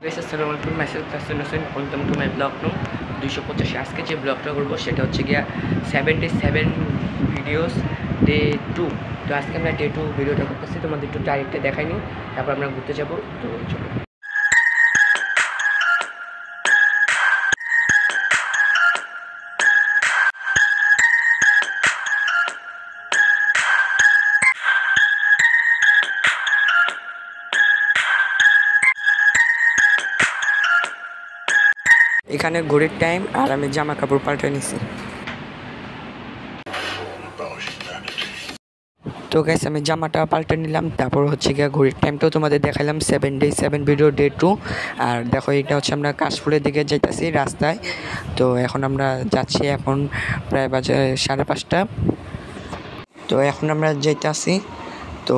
Guys আসসালামু আলাইকুম মেসেজ Tasin Hossain welcome to my blog no 285 আজকে যে ব্লগটা করবো সেটা হচ্ছে গিয়া 77 ভিডিওস ডে 2। তো আজকে আমরা ডে 2 ভিডিওটা করতেছি, তোমাদের একটু ডাইরেক্টে দেখাইনি, তারপর আমরা ঘুরতে যাবো। তো চলো এখানে ঘড়ির টাইম আর আমি জামা কাপড় পাল্টে নিছি। তো গাইস আমি জামাটা পাল্টে নিলাম, তারপর হচ্ছে গিয়ে ঘড়ির টাইমটাও তোমাদের দেখাইলাম 7 ভিডিও ডে 2। আর দেখো এটা হচ্ছে আমরা কাশফুলের দিকে যাইতেছি রাস্তায়। তো এখন আমরা যাচ্ছি, এখন প্রায় বাজে 5:30। তো এখন আমরা যাইতেছি, তো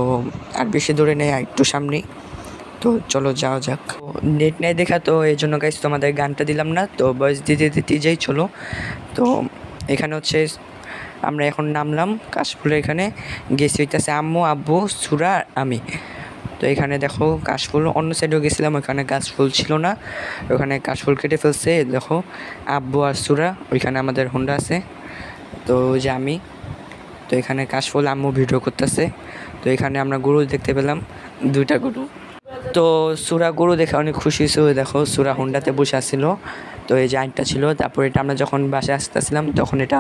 আর বেশি দূরে নেই, একটু সামনেই। তো চলো যাওয়া যাক। নেট নেই দেখা, তো এই জন্য গাইস তোমাদের গানটা দিলাম না, তো বয়স দিতে দিতে যাই চলো। তো এখানে হচ্ছে আমরা এখন নামলাম কাশফুলের, এখানে গেছি হইতেছে আম্মু, আব্বু, সুরা, আমি। তো এখানে দেখো কাশফুল, অন্য সাইডেও গেছিলাম, ওইখানে কাশফুল ছিল না, ওখানে কাশফুল কেটে ফেলছে। দেখো আব্বু আর সুরা, ওইখানে আমাদের হোন্ডা আছে। তো যে আমি, তো এখানে কাশফুল আম্মু ভিডিও করতেছে। তো এখানে আমরা গরু দেখতে পেলাম, 2টা গরু। তো সুরা গরু দেখে অনেক খুশি হয়েছে। দেখো সুরা হোন্ডাতে বসে আসছিল, তো এই যে আইনটা ছিল। তারপর এটা আমরা যখন বাসায় আসতেছিলাম তখন এটা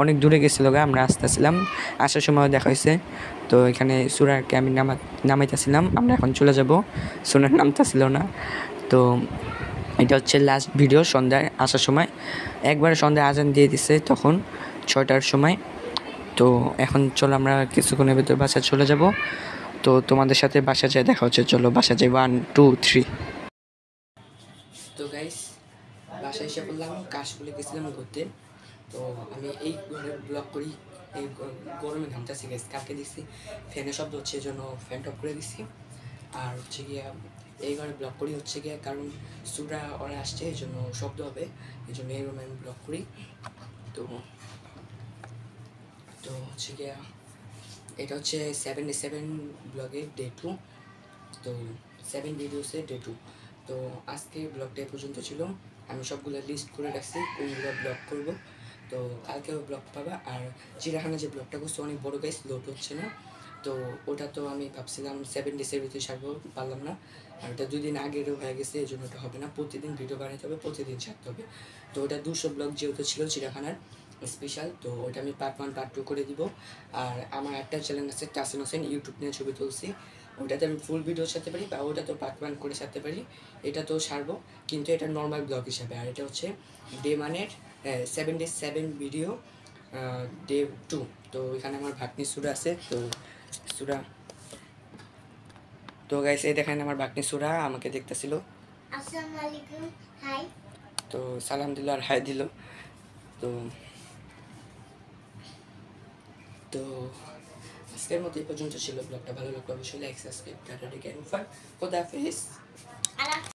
অনেক দূরে গেছিলো, আমরা আসতেছিলাম, আসার সময় দেখা হয়েছে। তো এখানে সুরাকে আমি নামাইতেছিলাম, আমরা এখন চলে যাব, সুরার নামতেছিল না। তো এটা হচ্ছে লাস্ট ভিডিও সন্ধ্যায় আসার সময়, একবারে সন্ধ্যায় আজান দিয়ে দিছে তখন 6টার সময়। তো এখন চলো আমরা কিছুক্ষণের ভিতরে বাসায় চলে যাব। তো তোমাদের সাথে বাসা যায় দেখা হচ্ছে, চলো বাসা যাই, 1 2 3। তো গাইস বাসায় এসে বললাম, কাশফুলে গেছিলাম ঘুরতে। তো আমি এই ঘরে ব্লগ করি, এই গরমে ঘামতেছি গাইস, কালকে দেখছি ফ্যানের শব্দ হচ্ছে, এই জন্য ফ্যান অফ করে দিছি। আর হচ্ছে গিয়া এই ঘরে ব্লগ করি হচ্ছে গিয়া কারণ সুরা ওরা আসছে, এই জন্য শব্দ হবে, এই জন্য এই রুমে আমি ব্লগ করি। তো তো হচ্ছে গিয়া এটা হচ্ছে 77 ব্লগের ডে 2। তো 7 ভিডিওসে ডে 2। তো আজকে ব্লগটা এ পর্যন্ত ছিল, আমি সবগুলো লিস্ট করে রাখছি কোনগুলো ব্লগ করব। তো কালকেও ব্লগ পাবা। আর চিড়িয়াখানা যে ব্লগটা করছে অনেক বড় গাইস, লোড হচ্ছে না। তো ওটা তো আমি ভাবছিলাম 7 ডেজের ভিতরে ছাড়বো, পারলাম না। আর ওটা 2 দিন আগেরও হয়ে গেছে, এই জন্য ওটা হবে না, প্রতিদিন ভিডিও বানাতে হবে, প্রতিদিন ছাড়তে হবে। তো ওটা 200 ব্লগ যেহেতু ছিল চিড়িয়াখানার স্পেশাল, তো ওটা আমি পার্ট 1 পার্ট 2 করে দিব। আর আমার একটা চ্যানেল আছে তাসিন হোসেন, ইউটিউব নিয়ে ছবি তুলছি, ওটাতে আমি ফুল ভিডিও ছাড়তে পারি, বা ওটা তো পার্ট 1 করে ছাড়তে পারি, এটা তো ছাড়বো, কিন্তু এটা নর্মাল ব্লগ হিসাবে। আর এটা হচ্ছে ডে মানের 7 ডে 7 ভিডিও ডে 2। তো এখানে আমার ভাগ্নি সুরা আছে। তো সুরা, তো গাইস এই দেখেন আমার ভাগ্নি সুরা আমাকে দেখতেছিল, আসসালামু আলাইকুম, হাই। তো সালাম দিল আর হাই দিল। তো তো আজকের মতো এই পর্যন্ত ছিল ব্লগটা, ভালো লাগলো অবশ্যই like subscribe, tata take care, খোদা হাফেজ।